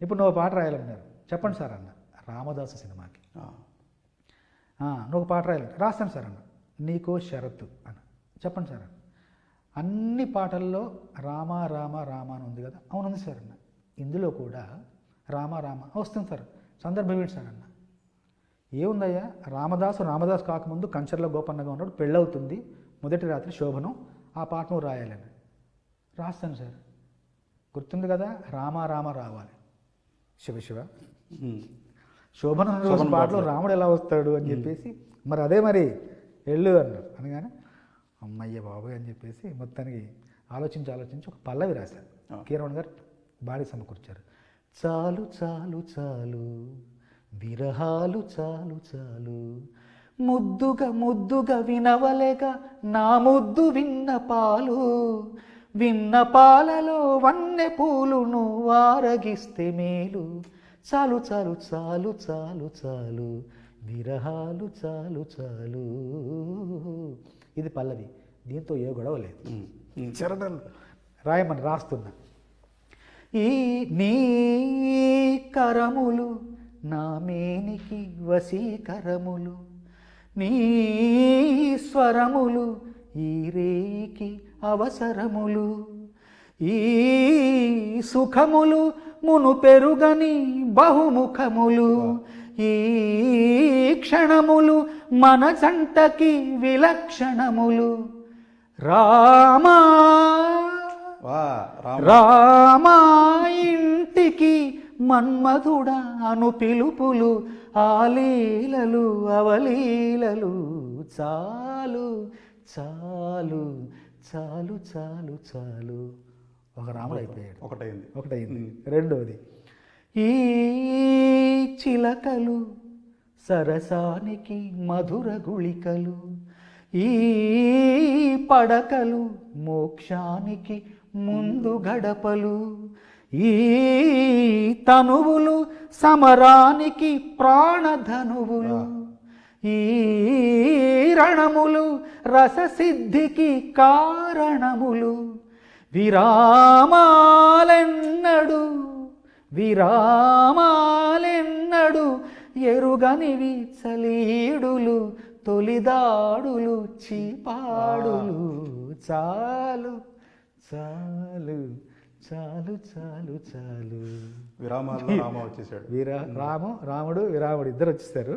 ఇప్పుడు నువ్వు పాట రాయాలన్నారు, చెప్పండి సార్ అన్న. రామదాసు సినిమాకి నువ్వు పాట రాయాలి, రాస్తాను సార్ అన్న. నీకో షరతు అన్న, చెప్పండి సార్ అన్న. అన్ని పాటల్లో రామ రామ రామ అని ఉంది కదా, అవునుంది సార్ అన్న. ఇందులో కూడా రామ రామ వస్తుంది సార్, సందర్భం ఏంటి సార్ అన్న. ఏముందయ్యా, రామదాసు కాకముందు కంచర్ల గోపన్నగా ఉన్నాడు, పెళ్ళవుతుంది, మొదటి రాత్రి శోభనం, ఆ పాట నువ్వు రాయాలని. రాస్తాను సార్, గుర్తుంది కదా, రామ రామ రావాలి, శివ శివ శోభనం రోజు పాటలో రాముడు ఎలా వస్తాడు అని చెప్పేసి, మరి అదే మరి వెళ్ళు అన్నారు. అనగానే అమ్మయ్య బాబోయ్ అని చెప్పేసి మొత్తానికి ఆలోచించి ఒక పల్లవి రాశారు. కీరవాణి గారు బాడీ సమకూర్చారు. చాలు చాలు చాలు విరహాలు చాలు చాలు, ముద్దుగా వినవలేగా నా ముద్దు విన్న పాలలో వన్నె పూలును ఆరగిస్తే మేలు, చాలు చాలు చాలు చాలు చాలు విరహాలు చాలు చాలు. ఇది పల్లవి, దీంతో ఏ గొడవ లేదు. చరణాలు రాయమని రాస్తున్నా. ఈ నీ కరములు నా మేనికి వశీకరములు, నీ స్వరములు ఈ రేయికి అవసరములు, ఈ సుఖములు మును పెరుగని బహుముఖములు, ఈ క్షణములు మన జంటకి విలక్షణములు. రామా రామా ఇంటికి మన్మధుడా అను పిలుపులు, ఆలీలలు అవలీలలు, చాలు చాలు చాలు చాలు చాలు. ఒక రాముడు అయిపోయాడు, ఒకటైంది. రెండోది, ఈ చిలకలు సరసానికి మధుర గుళికలు, ఈ పడకలు మోక్షానికి ముందు గడపలు, ఈ తనువులు సమరానికి ప్రాణధనువులు, ఈ రణములు రససిద్ధికి కారణములు. విరామాలెన్నడు ఎరుగనివి చలీడులు, తొలిదాడులు చీపాడులు. చాలు చాలు చాలు చాలు చాలు. విరామాల్లో రామ వచ్చేసాడు. రాముడు విరాముడు ఇద్దరు వచ్చేసారు.